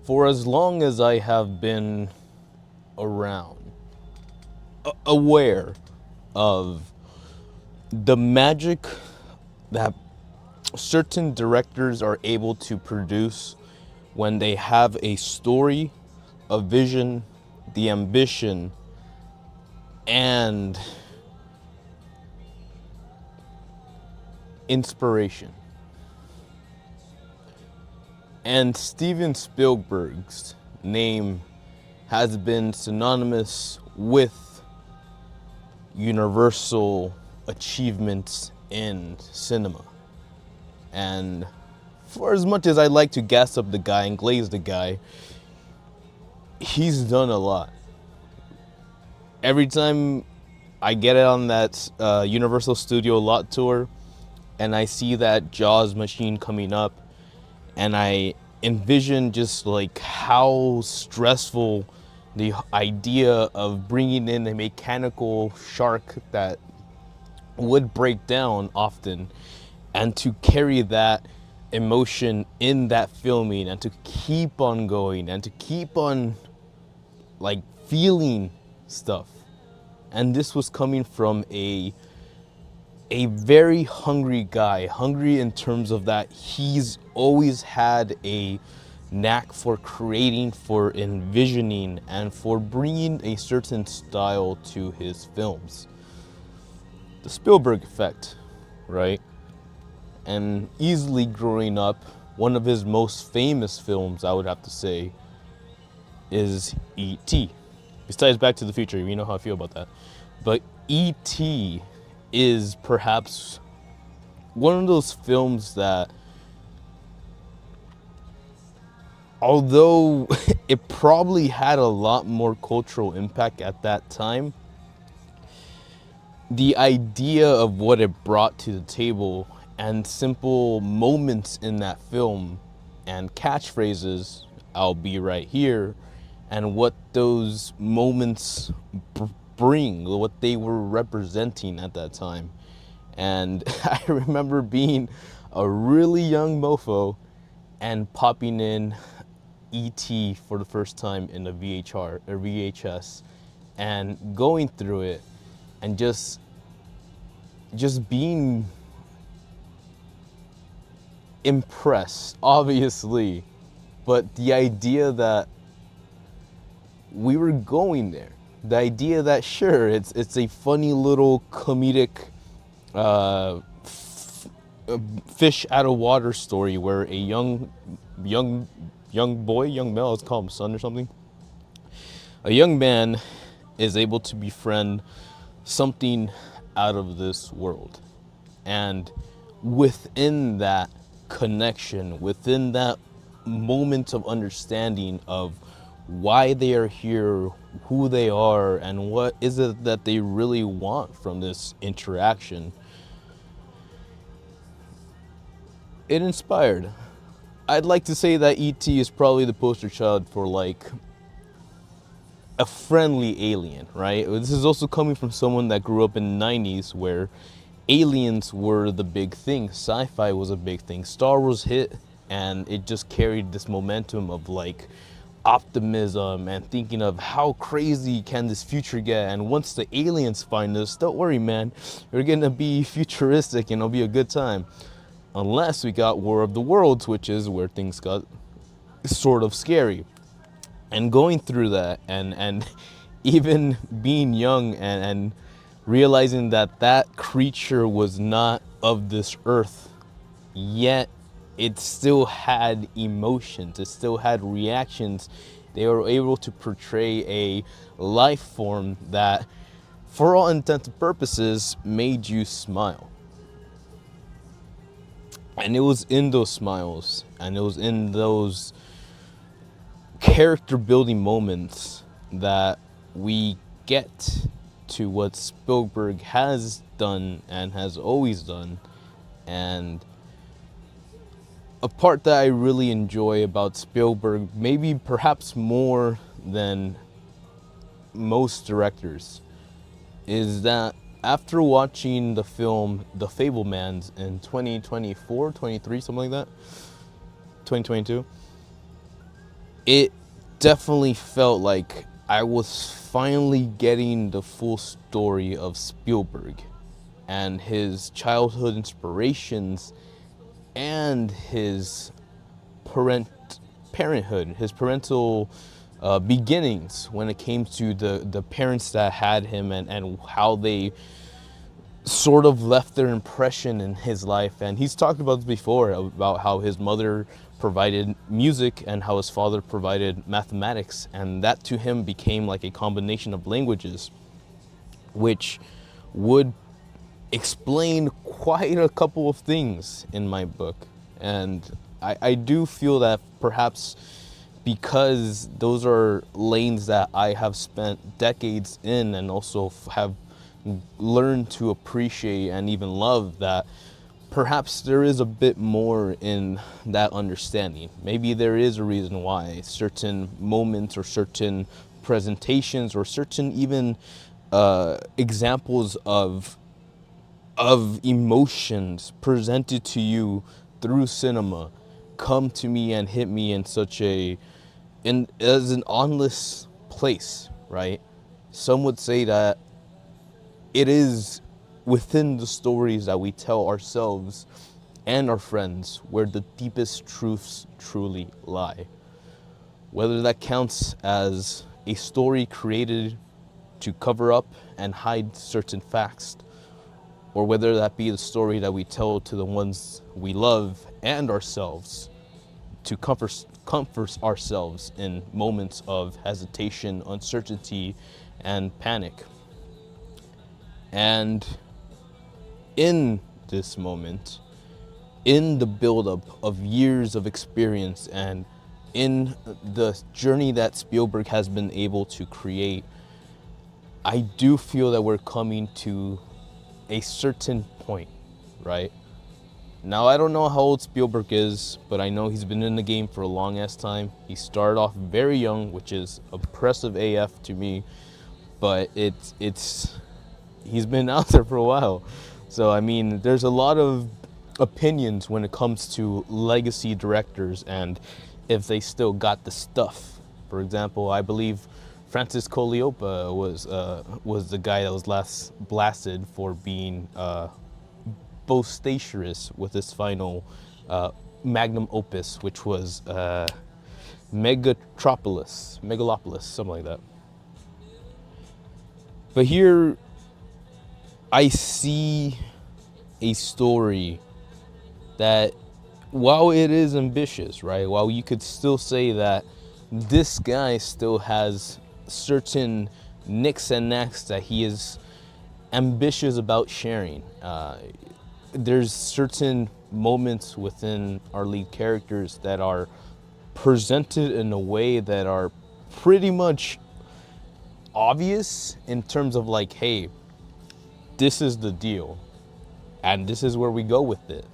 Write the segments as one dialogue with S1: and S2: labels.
S1: For as long as I have been around, aware of the magic that certain directors are able to produce when they have a story, a vision, the ambition, and inspiration. And Steven Spielberg's name has been synonymous with universal achievements in cinema. And for as much as I like to gas up the guy and glaze the guy, he's done a lot. Every time I get it on that Universal Studio lot tour and I see that Jaws machine coming up, and I envision just like how stressful the idea of bringing in a mechanical shark that would break down often, and to carry that emotion in that filming and to keep on going and to keep on like feeling stuff. And this was coming from a very hungry guy, hungry in terms of that he's always had a knack for creating, for envisioning, and for bringing a certain style to his films. The Spielberg effect, right? And easily growing up, one of his most famous films, I would have to say, is E.T. Besides Back to the Future, you know how I feel about that. But E.T. is perhaps one of those films that, although it probably had a lot more cultural impact at that time, the idea of what it brought to the table and simple moments in that film and catchphrases, "I'll be right here," and what those moments bring, what they were representing at that time. And I remember being a really young mofo and popping in E.T. for the first time in a VHR or VHS and going through it and just being impressed, obviously, but the idea that we were going there, the idea that sure, it's a funny little comedic fish out of water story where a young boy, young male, let's call him son or something, a young man is able to befriend something out of this world. And within that connection, within that moment of understanding of why they are here, who they are, and what is it that they really want from this interaction, it inspired. I'd like to say that E.T. is probably the poster child for like a friendly alien, right? This is also coming from someone that grew up in the 90s where aliens were the big thing, sci-fi was a big thing, Star Wars hit, and it just carried this momentum of like optimism and thinking of how crazy can this future get, and once the aliens find us, don't worry man, we're gonna be futuristic and it'll be a good time. Unless we got War of the Worlds, which is where things got sort of scary. And going through that and even being young and realizing that that creature was not of this earth, yet it still had emotions, it still had reactions. They were able to portray a life form that, for all intents and purposes, made you smile. And it was in those smiles, and it was in those character building moments that we get to what Spielberg has done and has always done. And a part that I really enjoy about Spielberg, maybe perhaps more than most directors, is that after watching the film The Fabelmans in 2024, 23, something like that, 2022, it definitely felt like I was finally getting the full story of Spielberg and his childhood inspirations and his parent parenthood, his parental beginnings when it came to the parents that had him, and how they sort of left their impression in his life. And he's talked about this before, about how his mother provided music and how his father provided mathematics, and that to him became like a combination of languages, which would explain quite a couple of things in my book. And I do feel that perhaps because those are lanes that I have spent decades in, and also have learned to appreciate and even love, that perhaps there is a bit more in that understanding. Maybe there is a reason why certain moments or certain presentations or certain even examples of emotions presented to you through cinema come to me and hit me in such a in as an honest place, right? Some would say that it is within the stories that we tell ourselves and our friends where the deepest truths truly lie. Whether that counts as a story created to cover up and hide certain facts, or whether that be the story that we tell to the ones we love and ourselves to comfort ourselves in moments of hesitation, uncertainty, and panic. And in this moment, in the buildup of years of experience, and in the journey that Spielberg has been able to create, I do feel that we're coming to a certain point, right? Now, I don't know how old Spielberg is, but I know he's been in the game for a long ass time. He started off very young, which is impressive AF to me, but he's been out there for a while. So, I mean, there's a lot of opinions when it comes to legacy directors and if they still got the stuff. For example, I believe Francis Coleopa was the guy that was last blasted for being boisterous with his final magnum opus, which was Megalopolis, something like that. But here I see a story that, while it is ambitious, right, while you could still say that this guy still has certain nicks and knacks that he is ambitious about sharing. There's certain moments within our lead characters that are presented in a way that are pretty much obvious in terms of like, hey, this is the deal and this is where we go with it.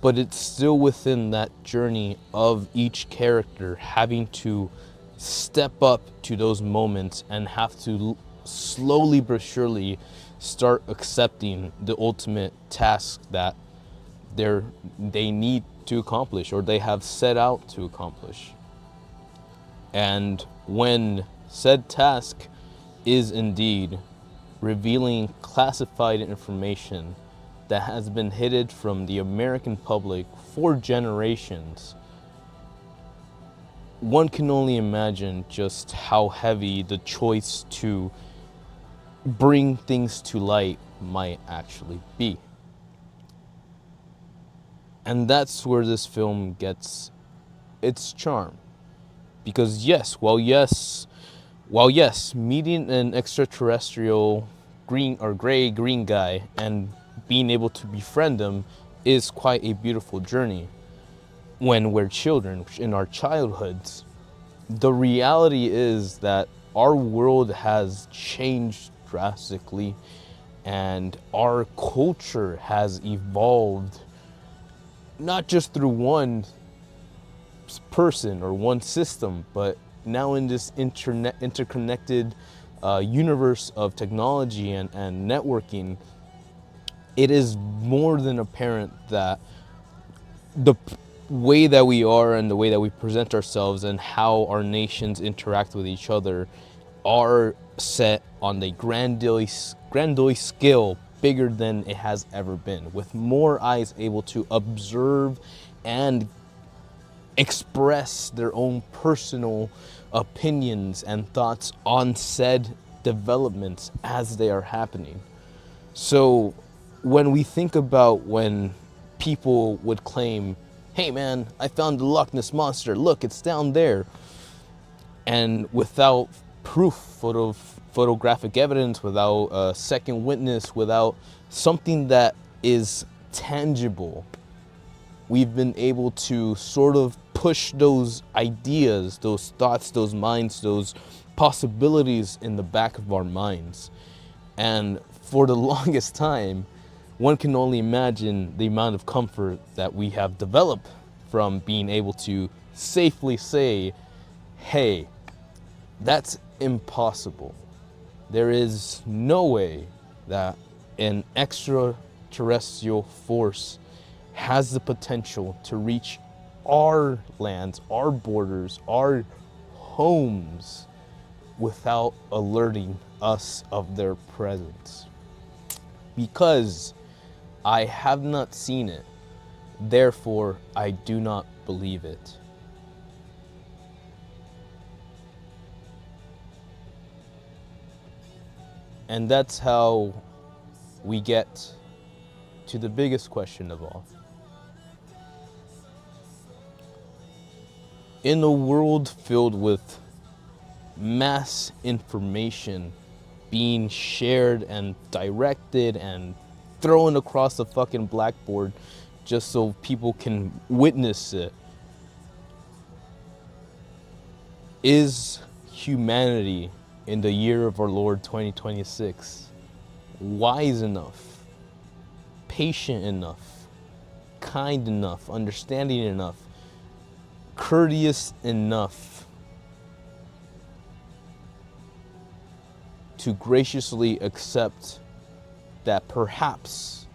S1: But it's still within that journey of each character having to step up to those moments and have to slowly but surely start accepting the ultimate task that they need to accomplish, or they have set out to accomplish. And when said task is indeed revealing classified information that has been hidden from the American public for generations, one can only imagine just how heavy the choice to bring things to light might actually be. And that's where this film gets its charm. Because yes, meeting an extraterrestrial gray-green guy and being able to befriend him is quite a beautiful journey when we're children, in our childhoods. The reality is that our world has changed drastically, and our culture has evolved not just through one person or one system, but now in this interconnected universe of technology and networking, it is more than apparent that the way that we are and the way that we present ourselves and how our nations interact with each other are set on a grandiose scale bigger than it has ever been, with more eyes able to observe and express their own personal opinions and thoughts on said developments as they are happening. So when we think about when people would claim, hey man, I found the Loch Ness Monster, look, it's down there, and without proof, photographic evidence, without a second witness, without something that is tangible, we've been able to sort of push those ideas, those thoughts, those minds, those possibilities in the back of our minds. And for the longest time, one can only imagine the amount of comfort that we have developed from being able to safely say, hey, that's impossible. There is no way that an extraterrestrial force has the potential to reach our lands, our borders, our homes without alerting us of their presence. Because I have not seen it, therefore I do not believe it. And that's how we get to the biggest question of all. In a world filled with mass information being shared and directed and thrown across the fucking blackboard just so people can witness it, is humanity in the year of our Lord 2026 wise enough, patient enough, kind enough, understanding enough, courteous enough to graciously accept that perhaps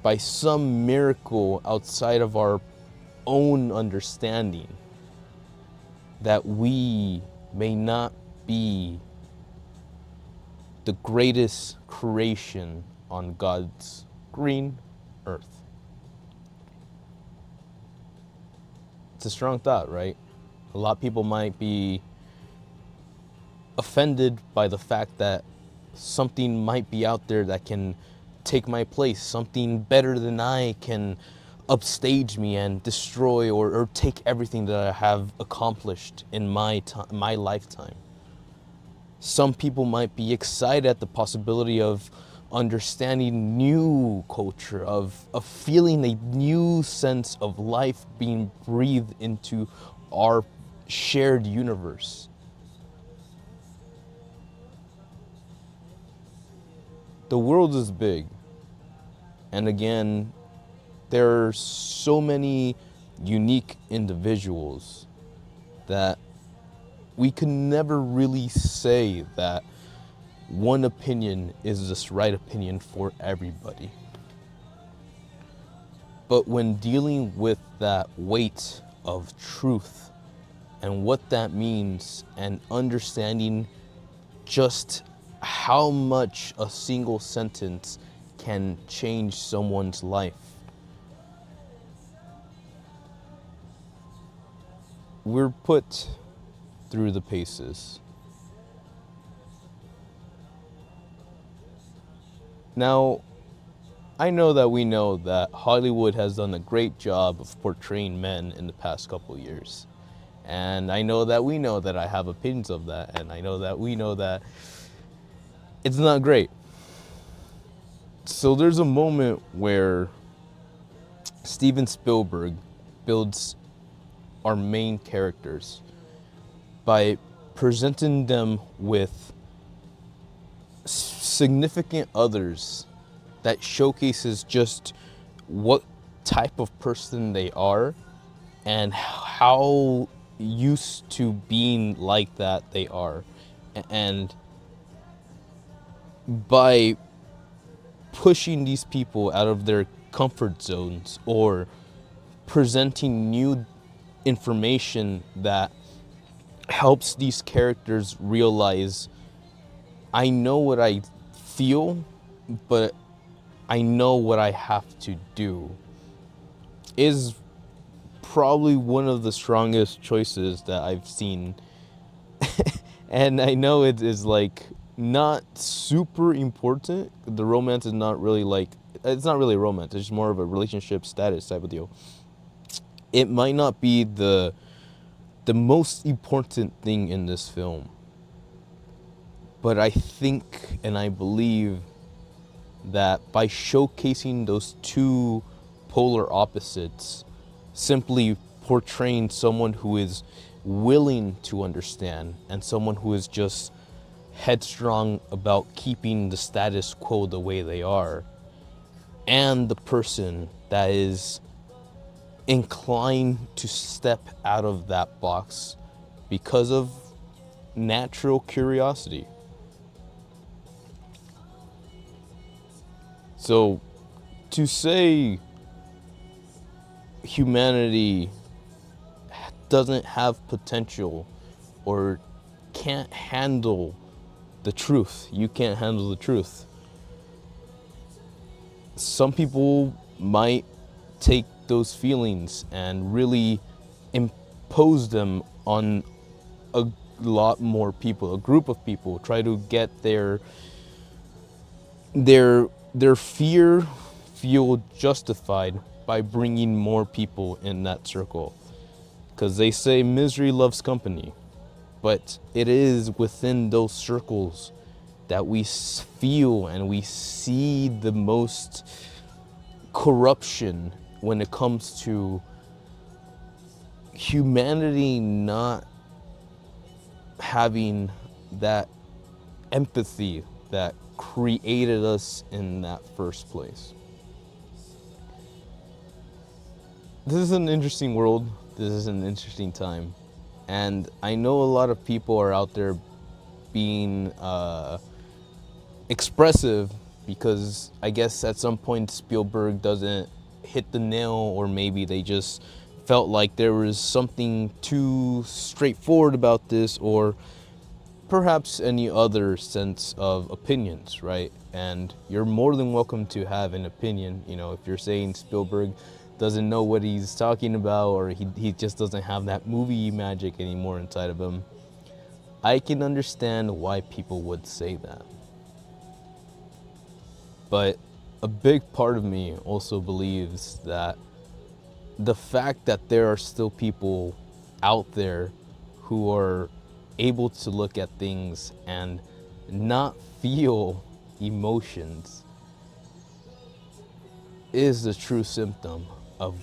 S1: by some miracle outside of our own understanding that we may not be the greatest creation on God's green earth. It's a strong thought, right? A lot of people might be offended by the fact that something might be out there that can take my place, something better than I can upstage me and destroy or take everything that I have accomplished in my lifetime. Some people might be excited at the possibility of understanding new culture, of feeling a new sense of life being breathed into our shared universe. The world is big. And again, there are so many unique individuals that we can never really say that one opinion is this right opinion for everybody. But when dealing with that weight of truth and what that means and understanding just how much a single sentence can change someone's life, we're put through the paces. Now, I know that Hollywood has done a great job of portraying men in the past couple of years. And I know that I have opinions of that, and I know that it's not great. So there's a moment where Steven Spielberg builds our main characters by presenting them with significant others that showcases just what type of person they are and how used to being like that they are. And by pushing these people out of their comfort zones or presenting new information that helps these characters realize, I know what I feel, but I know what I have to do, is probably one of the strongest choices that I've seen. And I know it is like not super important. The romance is not really like, it's not really a romance, it's just more of a relationship status type of deal. It might not be the most important thing in this film, but I think and I believe that by showcasing those two polar opposites, simply portraying someone who is willing to understand and someone who is just headstrong about keeping the status quo the way they are, and the person that is inclined to step out of that box because of natural curiosity. So to say humanity doesn't have potential or can't handle the truth, you can't handle the truth. Some people might take those feelings and really impose them on a lot more people, a group of people, try to get their fear feel justified by bringing more people in that circle. Because they say misery loves company, but it is within those circles that we feel and we see the most corruption when it comes to humanity not having that empathy that created us in that first place. This is an interesting world. This is an interesting time. And I know a lot of people are out there being expressive because I guess at some point Spielberg doesn't hit the nail, or maybe they just felt like there was something too straightforward about this, or perhaps any other sense of opinions, right? And you're more than welcome to have an opinion. You know, if you're saying Spielberg doesn't know what he's talking about, or he just doesn't have that movie magic anymore inside of him, I can understand why people would say that. But a big part of me also believes that the fact that there are still people out there who are able to look at things and not feel emotions is the true symptom of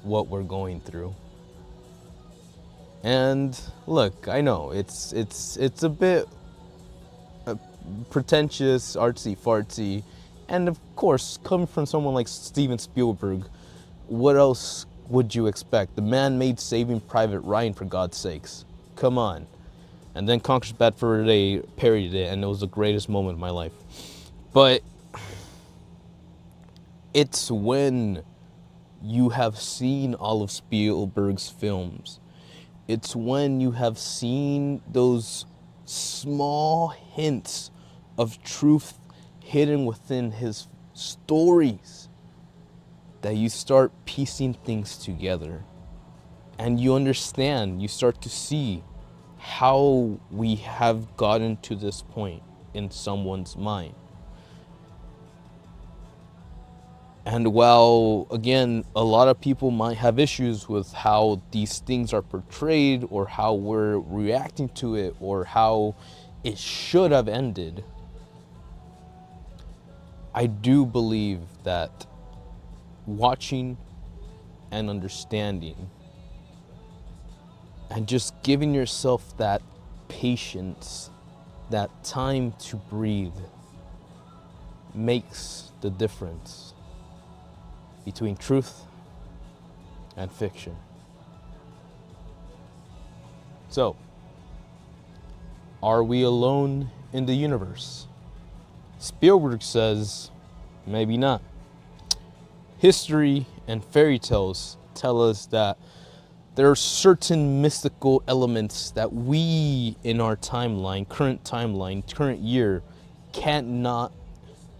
S1: what we're going through. And look, I know it's a bit pretentious, artsy fartsy, and of course, coming from someone like Steven Spielberg, what else would you expect? The man made Saving Private Ryan, for God's sakes. Come on. And then Conquer's Bad Fur Day parodied it, and it was the greatest moment of my life. But it's when you have seen all of Spielberg's films, it's when you have seen those small hints of truth hidden within his stories that you start piecing things together. And you understand, you start to see how we have gotten to this point in someone's mind. And while, again, a lot of people might have issues with how these things are portrayed, or how we're reacting to it, or how it should have ended, I do believe that watching and understanding and just giving yourself that patience, that time to breathe, makes the difference between truth and fiction. So, are we alone in the universe? Spielberg says, maybe not. History and fairy tales tell us that there are certain mystical elements that we in our timeline, current year, can't not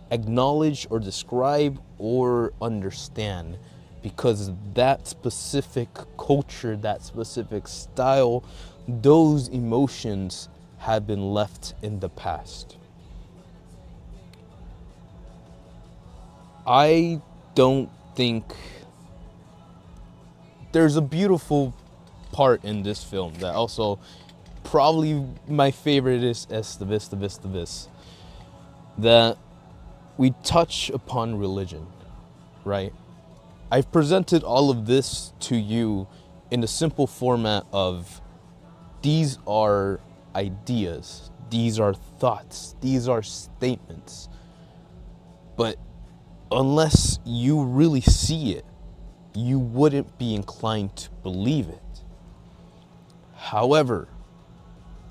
S1: acknowledge or describe or understand, because that specific culture, that specific style, those emotions have been left in the past. I don't think there's a beautiful part in this film that also probably my favorite is the vis, that we touch upon religion, right? I've presented all of this to you in the simple format of these are ideas, these are thoughts, these are statements. But unless you really see it, you wouldn't be inclined to believe it. However,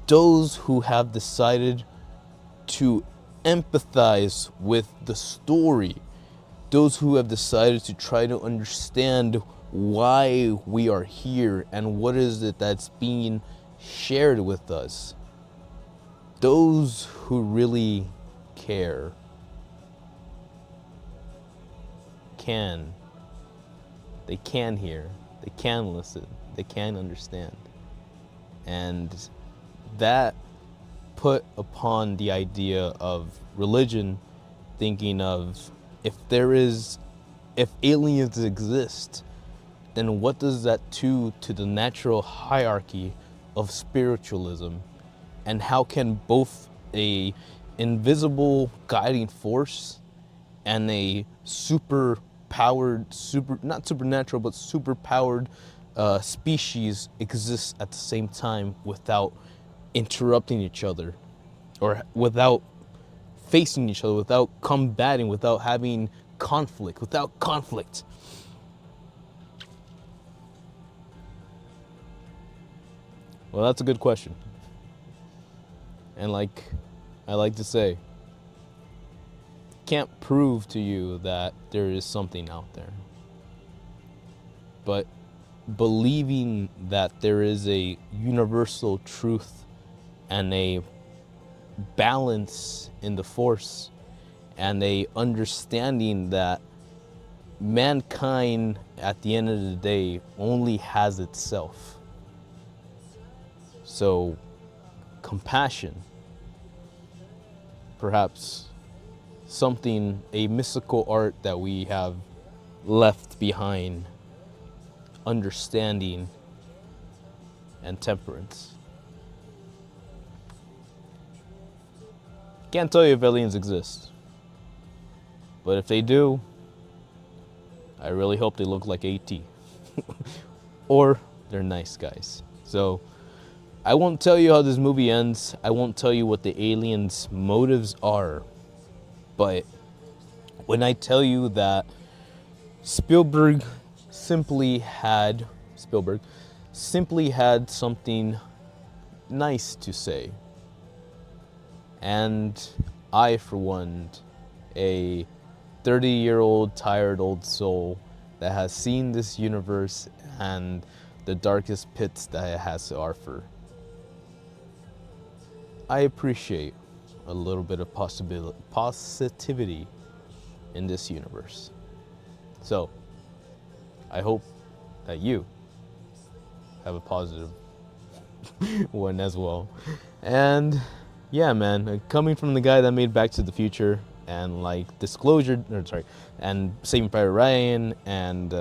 S1: those who have decided to empathize with the story, those who have decided to try to understand why we are here and what is it that's being shared with us, those who really care they can hear, they can listen, they can understand. And that put upon the idea of religion, thinking of if aliens exist, then what does that do to the natural hierarchy of spiritualism, and how can both a invisible guiding force and a not supernatural, but super powered species exist at the same time without interrupting each other, or without facing each other, without combating, without having conflict, without conflict. Well, that's a good question. And like I like to say, can't prove to you that there is something out there. But believing that there is a universal truth and a balance in the force and a understanding that mankind at the end of the day only has itself. So compassion, perhaps a mystical art that we have left behind, understanding and temperance. Can't tell you if aliens exist, but if they do, I really hope they look like AT. Or they're nice guys. So I won't tell you how this movie ends. I won't tell you what the aliens' motives are. But when I tell you that Spielberg simply had something nice to say, and I, for one, a 30-year-old tired old soul that has seen this universe and the darkest pits that it has to offer, I appreciate a little bit of positivity in this universe. So I hope that you have a positive one as well. And yeah, man, coming from the guy that made Back to the Future and and Saving Private Ryan and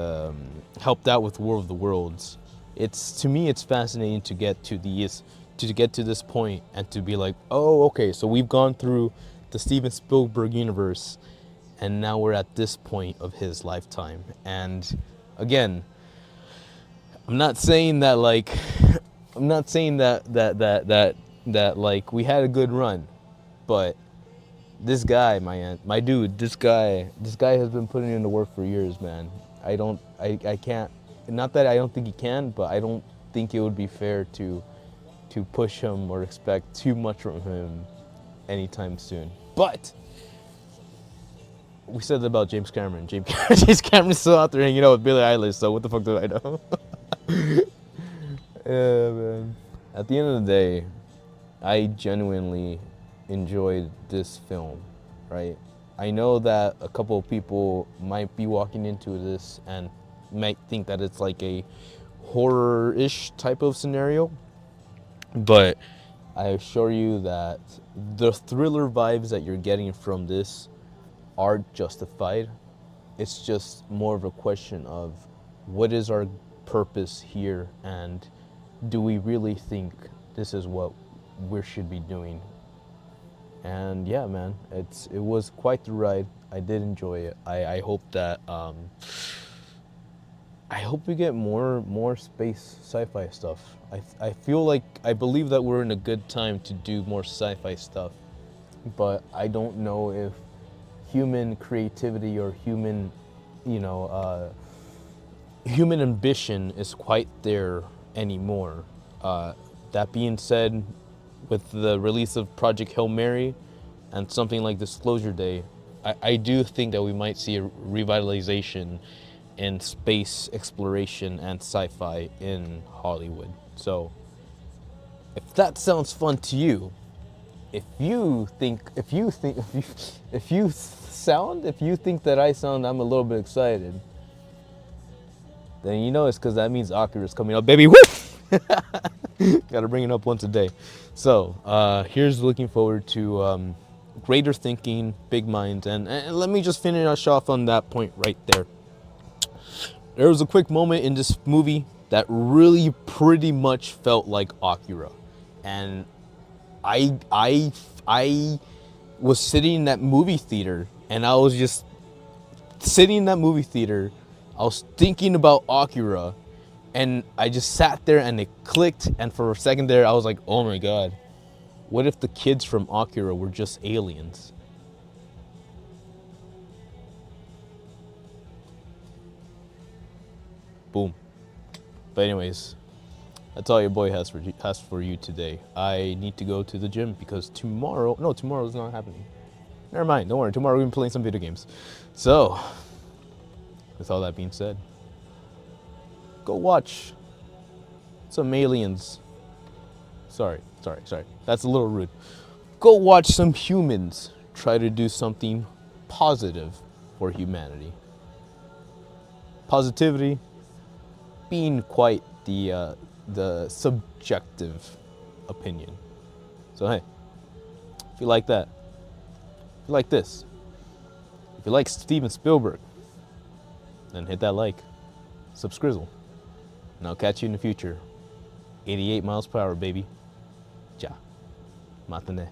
S1: helped out with War of the Worlds, to me it's fascinating to get to this point and to be like, oh, okay, so we've gone through the Steven Spielberg universe and now we're at this point of his lifetime. And again, I'm not saying that we had a good run, but this guy, my dude, this guy has been putting in the work for years, man. I can't, not that I don't think he can, but I don't think it would be fair to push him or expect too much from him anytime soon. But we said that about James Cameron. James Cameron's still out there hanging out with Billie Eilish, so what the fuck do I know? Yeah, man. At the end of the day, I genuinely enjoyed this film, right? I know that a couple of people might be walking into this and might think that it's like a horror-ish type of scenario, but I assure you that the thriller vibes that you're getting from this are justified. It's just more of a question of what is our purpose here, and do we really think this is what we should be doing? And yeah, man, it was quite the ride. I did enjoy it. I hope that I hope we get more space sci-fi stuff. I feel like I believe that we're in a good time to do more sci-fi stuff, but I don't know if human creativity or human, you know, human ambition is quite there anymore. That being said, with the release of Project Hail Mary and something like Disclosure Day, I do think that we might see a revitalization in space exploration and sci-fi in Hollywood. So if that sounds fun to you, if you think that I sound I'm a little bit excited, then you know it's because that means Akira's coming up, baby. Woo! Gotta bring it up once a day. So here's looking forward to greater thinking, big minds, and let me just finish us off on that point right there. There was a quick moment in this movie that really pretty much felt like Akira, and I was sitting in that movie theater, and I was just sitting in that movie theater. I was thinking about Akira, and I just sat there and it clicked, and for a second there I was like, oh my god, what if the kids from Akira were just aliens? Boom. But anyways, that's all your boy has for you today. I need to go to the gym because tomorrow's not happening. Never mind, don't worry, tomorrow we're playing some video games. So, with all that being said, go watch some aliens. Sorry. That's a little rude. Go watch some humans try to do something positive for humanity. Positivity being quite the subjective opinion. So hey, if you like that, if you like this, if you like Steven Spielberg, then hit that like, subscrizzle, and I'll catch you in the future. 88 miles per hour, baby. Ja. Matane.